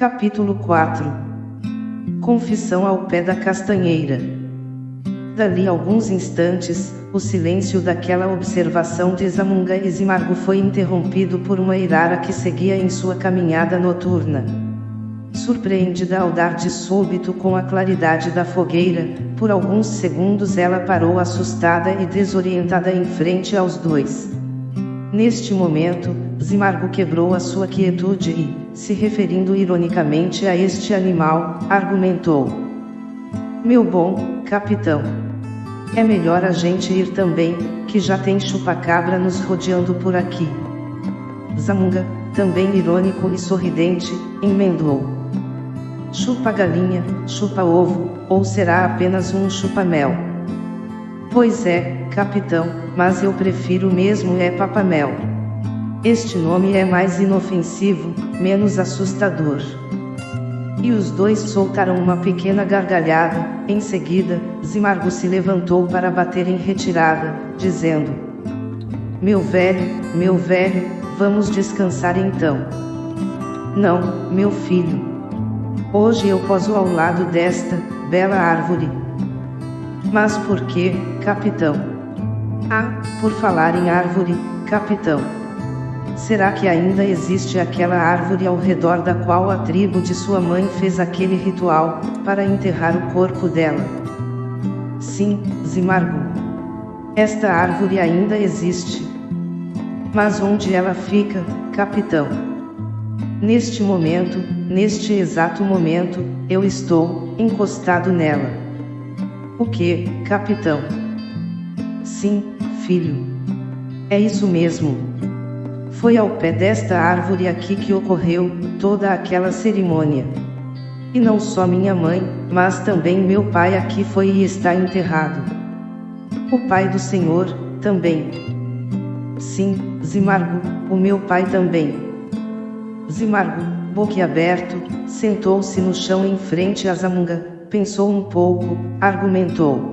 Capítulo 4. Confissão ao pé da castanheira. Dali alguns instantes, o silêncio daquela observação de Zamunga e Zimargo foi interrompido por uma Irara que seguia em sua caminhada noturna. Surpreendida ao dar de súbito com a claridade da fogueira, por alguns segundos ela parou assustada e desorientada em frente aos dois. Neste momento, Zimargo quebrou a sua quietude e, se referindo ironicamente a este animal, argumentou: "Meu bom capitão, é melhor a gente ir também, que já tem chupacabra nos rodeando por aqui." Zamunga, também irônico e sorridente, emendou: "Chupa galinha, chupa ovo, ou será apenas um chupa-mel?" "Pois é, capitão, mas eu prefiro mesmo é papamel. Este nome é mais inofensivo, menos assustador." E os dois soltaram uma pequena gargalhada. Em seguida, Zimargo se levantou para bater em retirada, dizendo: meu velho, vamos descansar então." "Não, meu filho. Hoje eu poso ao lado desta bela árvore." "Mas por quê, capitão?" "Ah, por falar em árvore, capitão. Será que ainda existe aquela árvore ao redor da qual a tribo de sua mãe fez aquele ritual, para enterrar o corpo dela?" "Sim, Zimargo. Esta árvore ainda existe." "Mas onde ela fica, capitão?" Neste exato momento, eu estou encostado nela." "O que, capitão?" "Sim, filho. É isso mesmo. Foi ao pé desta árvore aqui que ocorreu toda aquela cerimônia. E não só minha mãe, mas também meu pai aqui foi e está enterrado." "O pai do senhor, também?" "Sim, Zimargo, o meu pai também." Zimargo, boquiaberto, sentou-se no chão em frente a Zamunga, pensou um pouco, argumentou: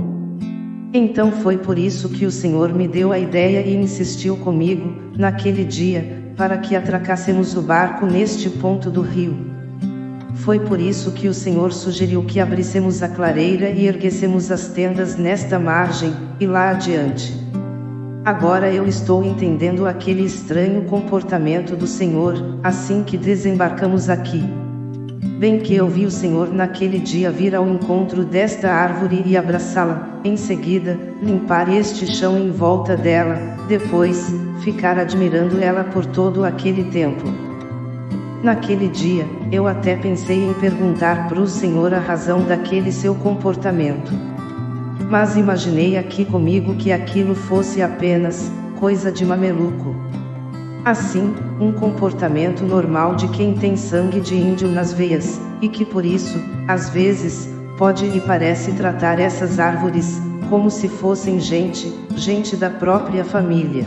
"Então foi por isso que o senhor me deu a ideia e insistiu comigo, naquele dia, para que atracássemos o barco neste ponto do rio. Foi por isso que o senhor sugeriu que abríssemos a clareira e erguêssemos as tendas nesta margem, e lá adiante. Agora eu estou entendendo aquele estranho comportamento do senhor, assim que desembarcamos aqui. Bem que eu vi o senhor naquele dia vir ao encontro desta árvore e abraçá-la, em seguida, limpar este chão em volta dela, depois, ficar admirando ela por todo aquele tempo. Naquele dia, eu até pensei em perguntar pro senhor a razão daquele seu comportamento. Mas imaginei aqui comigo que aquilo fosse apenas coisa de mameluco. Assim, um comportamento normal de quem tem sangue de índio nas veias, e que por isso, às vezes, pode e parece tratar essas árvores como se fossem gente da própria família.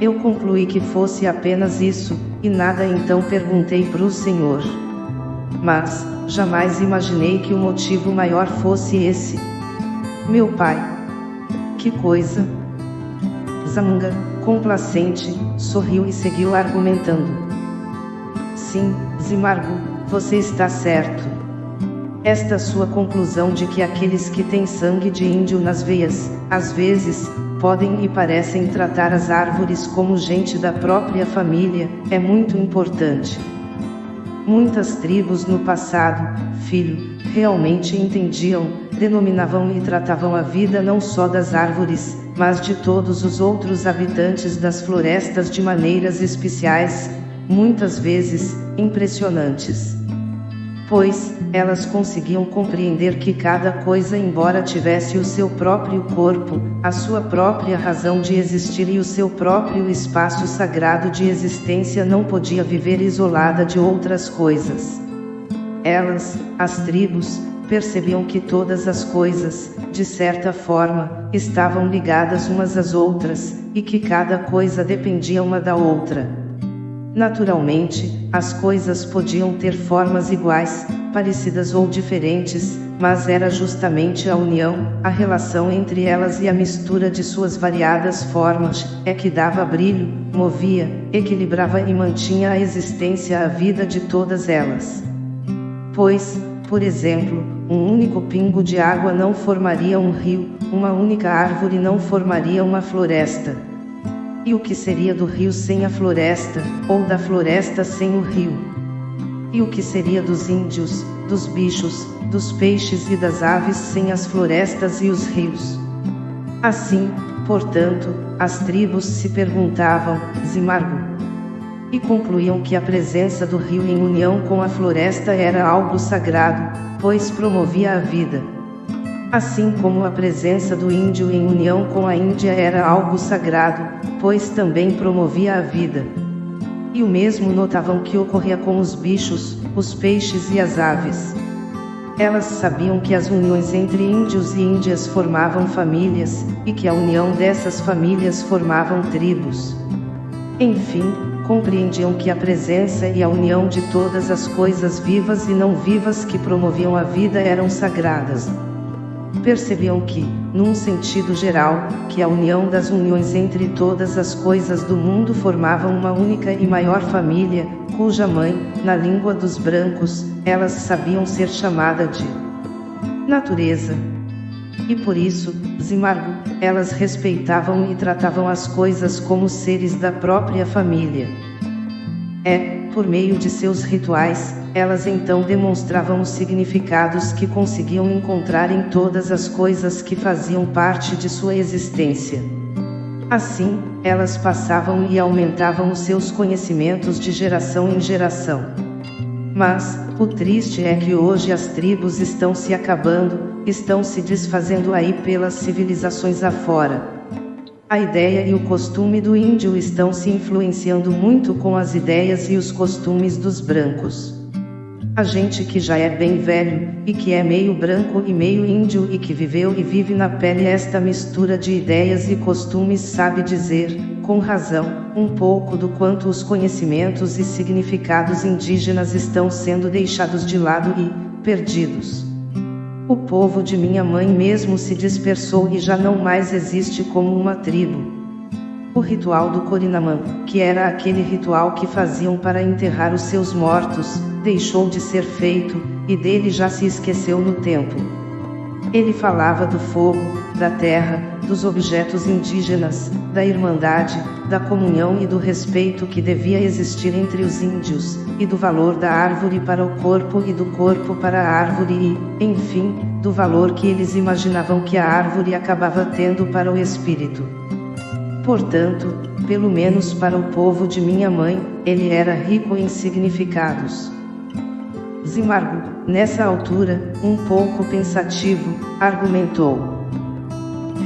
Eu concluí que fosse apenas isso, e nada, então perguntei pro senhor. Mas jamais imaginei que o motivo maior fosse esse. Meu pai. Que coisa." Zamunga, complacente, sorriu e seguiu argumentando: "Sim, Zimargo, você está certo. Esta sua conclusão de que aqueles que têm sangue de índio nas veias, às vezes, podem e parecem tratar as árvores como gente da própria família, é muito importante. Muitas tribos no passado, filho, realmente entendiam, denominavam e tratavam a vida não só das árvores, mas de todos os outros habitantes das florestas de maneiras especiais, muitas vezes, impressionantes. Pois, elas conseguiam compreender que cada coisa, embora tivesse o seu próprio corpo, a sua própria razão de existir e o seu próprio espaço sagrado de existência, não podia viver isolada de outras coisas. Elas, as tribos, percebiam que todas as coisas, de certa forma, estavam ligadas umas às outras, e que cada coisa dependia uma da outra. Naturalmente, as coisas podiam ter formas iguais, parecidas ou diferentes, mas era justamente a união, a relação entre elas e a mistura de suas variadas formas, é que dava brilho, movia, equilibrava e mantinha a existência, a vida de todas elas. Pois, por exemplo, um único pingo de água não formaria um rio, uma única árvore não formaria uma floresta. E o que seria do rio sem a floresta, ou da floresta sem o rio? E o que seria dos índios, dos bichos, dos peixes e das aves sem as florestas e os rios? Assim, portanto, as tribos se perguntavam, Zimargo, e concluíam que a presença do rio em união com a floresta era algo sagrado, pois promovia a vida. Assim como a presença do índio em união com a Índia era algo sagrado, pois também promovia a vida. E o mesmo notavam que ocorria com os bichos, os peixes e as aves. Elas sabiam que as uniões entre índios e índias formavam famílias, e que a união dessas famílias formavam tribos. Enfim, compreendiam que a presença e a união de todas as coisas vivas e não vivas que promoviam a vida eram sagradas. Percebiam que, num sentido geral, que a união das uniões entre todas as coisas do mundo formavam uma única e maior família, cuja mãe, na língua dos brancos, elas sabiam ser chamada de natureza. E por isso, Zimargo, elas respeitavam e tratavam as coisas como seres da própria família. Por meio de seus rituais, elas então demonstravam os significados que conseguiam encontrar em todas as coisas que faziam parte de sua existência. Assim, elas passavam e aumentavam os seus conhecimentos de geração em geração. Mas, o triste é que hoje as tribos estão se acabando, estão se desfazendo aí pelas civilizações afora. A ideia e o costume do índio estão se influenciando muito com as ideias e os costumes dos brancos. A gente que já é bem velho, e que é meio branco e meio índio e que viveu e vive na pele esta mistura de ideias e costumes sabe dizer, com razão, um pouco do quanto os conhecimentos e significados indígenas estão sendo deixados de lado e perdidos. O povo de minha mãe mesmo se dispersou e já não mais existe como uma tribo. O ritual do Corinamã, que era aquele ritual que faziam para enterrar os seus mortos, deixou de ser feito, e dele já se esqueceu no tempo. Ele falava do fogo, da terra, dos objetos indígenas, da irmandade, da comunhão e do respeito que devia existir entre os índios, e do valor da árvore para o corpo e do corpo para a árvore e, enfim, do valor que eles imaginavam que a árvore acabava tendo para o espírito. Portanto, pelo menos para o povo de minha mãe, ele era rico em significados. Zimargo, nessa altura, um pouco pensativo, argumentou.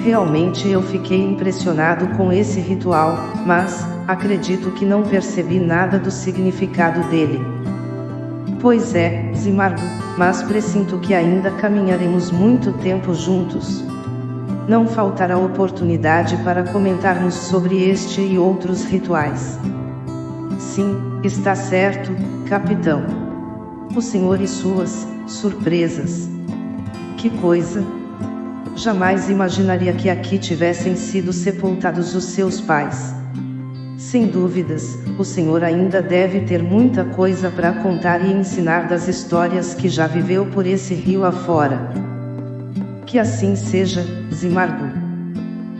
Realmente eu fiquei impressionado com esse ritual, mas, acredito que não percebi nada do significado dele. Pois é, Zimargo, mas presinto que ainda caminharemos muito tempo juntos. Não faltará oportunidade para comentarmos sobre este e outros rituais. Sim, está certo, capitão. O senhor e suas surpresas. Que coisa! Jamais imaginaria que aqui tivessem sido sepultados os seus pais. Sem dúvidas, o senhor ainda deve ter muita coisa para contar e ensinar das histórias que já viveu por esse rio afora. Que assim seja, Zimargo.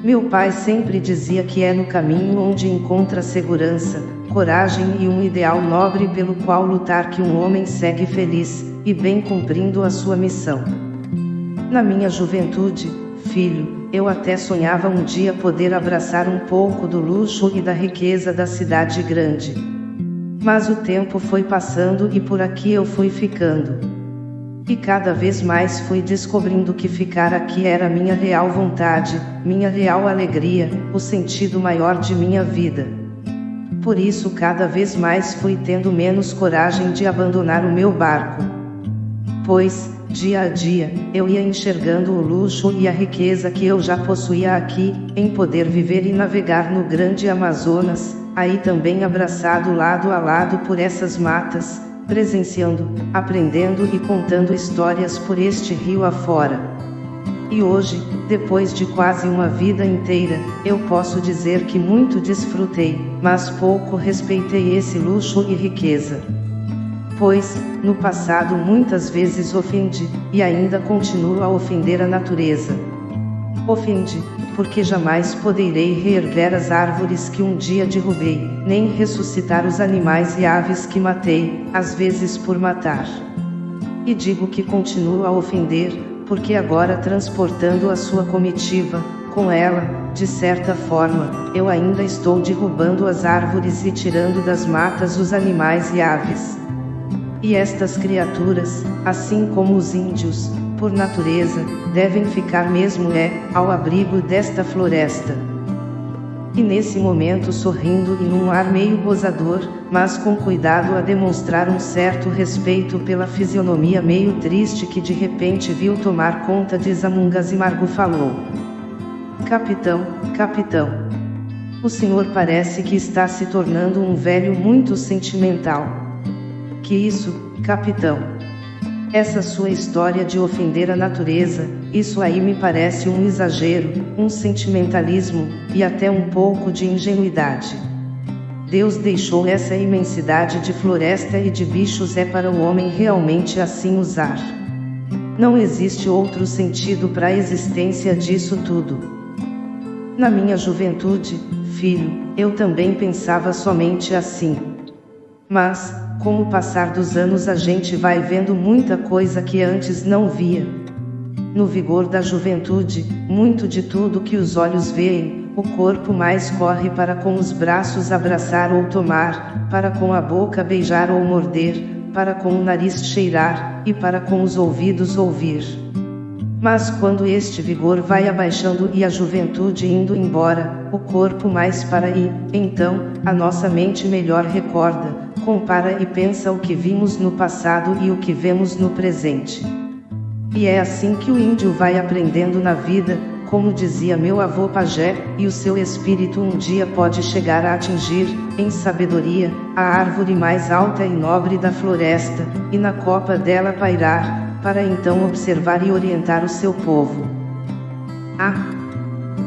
Meu pai sempre dizia que é no caminho onde encontra segurança, coragem e um ideal nobre pelo qual lutar que um homem segue feliz, e bem cumprindo a sua missão. Na minha juventude, filho, eu até sonhava um dia poder abraçar um pouco do luxo e da riqueza da cidade grande. Mas o tempo foi passando e por aqui eu fui ficando. E cada vez mais fui descobrindo que ficar aqui era minha real vontade, minha real alegria, o sentido maior de minha vida. Por isso cada vez mais fui tendo menos coragem de abandonar o meu barco. Pois, dia a dia, eu ia enxergando o luxo e a riqueza que eu já possuía aqui, em poder viver e navegar no grande Amazonas, aí também abraçado lado a lado por essas matas, presenciando, aprendendo e contando histórias por este rio afora. E hoje, depois de quase uma vida inteira, eu posso dizer que muito desfrutei, mas pouco respeitei esse luxo e riqueza. pois, no passado muitas vezes ofendi, e ainda continuo a ofender a natureza. Ofendi, porque jamais poderei reerguer as árvores que um dia derrubei, nem ressuscitar os animais e aves que matei, às vezes por matar. E digo que continuo a ofender, porque agora transportando a sua comitiva, com ela, de certa forma, eu ainda estou derrubando as árvores e tirando das matas os animais e aves. E estas criaturas, assim como os índios, por natureza, devem ficar mesmo ao abrigo desta floresta. E nesse momento sorrindo e num ar meio gozador, mas com cuidado a demonstrar um certo respeito pela fisionomia meio triste que de repente viu tomar conta de Zamunga, Zimargo falou: Capitão, capitão. O senhor parece que está se tornando um velho muito sentimental. Que isso, capitão? Essa sua história de ofender a natureza, isso aí me parece um exagero, um sentimentalismo, e até um pouco de ingenuidade. Deus deixou essa imensidade de floresta e de bichos para o homem realmente assim usar. Não existe outro sentido para a existência disso tudo. Na minha juventude, filho, eu também pensava somente assim. Mas, com o passar dos anos a gente vai vendo muita coisa que antes não via. No vigor da juventude, muito de tudo que os olhos veem, o corpo mais corre para com os braços abraçar ou tomar, para com a boca beijar ou morder, para com o nariz cheirar, e para com os ouvidos ouvir. Mas quando este vigor vai abaixando e a juventude indo embora, o corpo mais para e, então, a nossa mente melhor recorda, compara e pensa o que vimos no passado e o que vemos no presente. E é assim que o índio vai aprendendo na vida, como dizia meu avô pajé, e o seu espírito um dia pode chegar a atingir, em sabedoria, a árvore mais alta e nobre da floresta, e na copa dela pairar, para então observar e orientar o seu povo. Ah!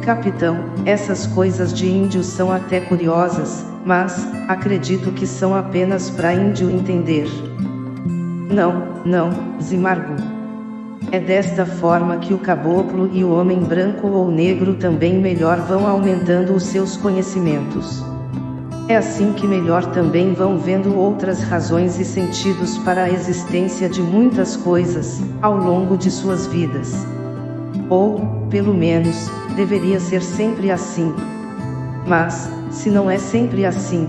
Capitão, essas coisas de índio são até curiosas, mas, acredito que são apenas para índio entender. Não, Zimargo. É desta forma que o caboclo e o homem branco ou negro também melhor vão aumentando os seus conhecimentos. É assim que melhor também vão vendo outras razões e sentidos para a existência de muitas coisas, ao longo de suas vidas. Ou, pelo menos, deveria ser sempre assim. Mas, se não é sempre assim,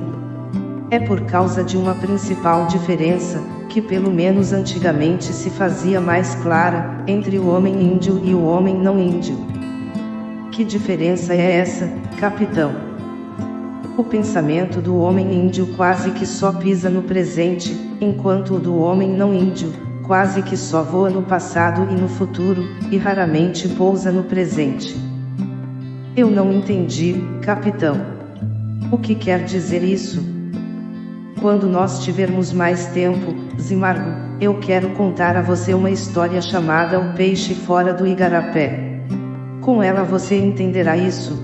é por causa de uma principal diferença, que pelo menos antigamente se fazia mais clara, entre o homem índio e o homem não índio. Que diferença é essa, capitão? O pensamento do homem índio quase que só pisa no presente, enquanto o do homem não índio, quase que só voa no passado e no futuro, e raramente pousa no presente. Eu não entendi, capitão. O que quer dizer isso? Quando nós tivermos mais tempo, Zimargo, eu quero contar a você uma história chamada O Peixe Fora do Igarapé. Com ela você entenderá isso.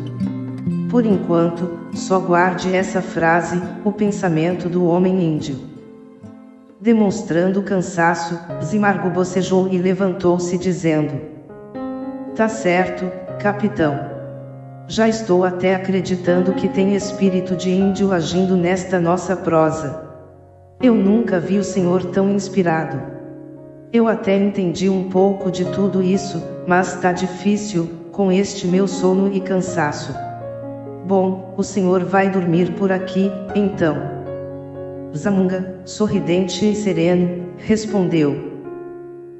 Por enquanto, só guarde essa frase, o pensamento do homem índio. Demonstrando cansaço, Zimargo bocejou e levantou-se dizendo: Tá certo, capitão. Já estou até acreditando que tem espírito de índio agindo nesta nossa prosa. Eu nunca vi o senhor tão inspirado. Eu até entendi um pouco de tudo isso, mas tá difícil, com este meu sono e cansaço. Bom, o senhor vai dormir por aqui, então. Zamunga, sorridente e sereno, respondeu: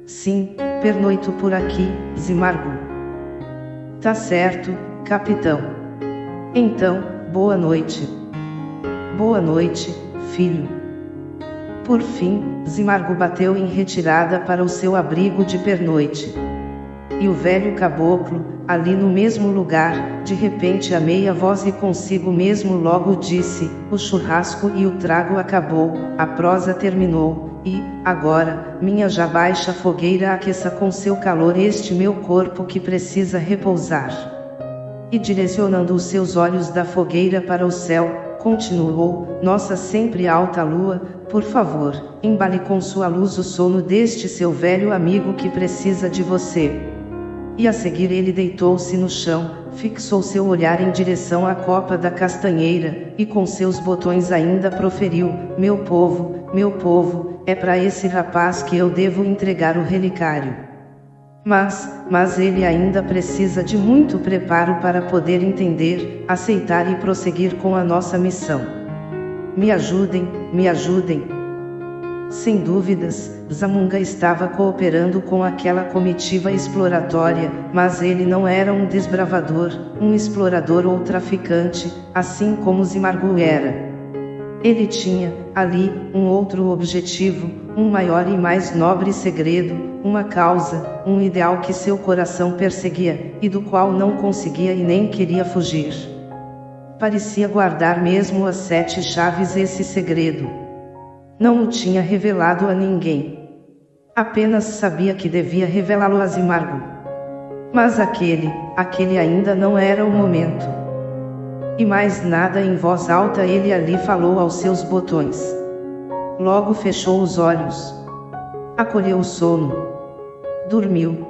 Sim, pernoito por aqui, Zimargo. Tá certo, capitão. Então, boa noite. Boa noite, filho. Por fim, Zimargo bateu em retirada para o seu abrigo de pernoite. E o velho caboclo, ali no mesmo lugar, de repente a meia voz e consigo mesmo logo disse: o churrasco e o trago acabou, a prosa terminou, e, agora, minha já baixa fogueira aqueça com seu calor este meu corpo que precisa repousar. E direcionando os seus olhos da fogueira para o céu, continuou, nossa sempre alta lua, por favor, embale com sua luz o sono deste seu velho amigo que precisa de você. E a seguir ele deitou-se no chão, fixou seu olhar em direção à copa da castanheira, e com seus botões ainda proferiu, meu povo, é para esse rapaz que eu devo entregar o relicário. Mas ele ainda precisa de muito preparo para poder entender, aceitar e prosseguir com a nossa missão. Me ajudem, me ajudem. Sem dúvidas, Zamunga estava cooperando com aquela comitiva exploratória, mas ele não era um desbravador, um explorador ou traficante, assim como Zimargu era. Ele tinha, ali, um outro objetivo, um maior e mais nobre segredo, uma causa, um ideal que seu coração perseguia, e do qual não conseguia e nem queria fugir. Parecia guardar mesmo as 7 chaves esse segredo. Não o tinha revelado a ninguém. Apenas sabia que devia revelá-lo a Zimargu. Mas aquele ainda não era o momento. E mais nada em voz alta ele ali falou aos seus botões. Logo fechou os olhos. Acolheu o sono. Dormiu.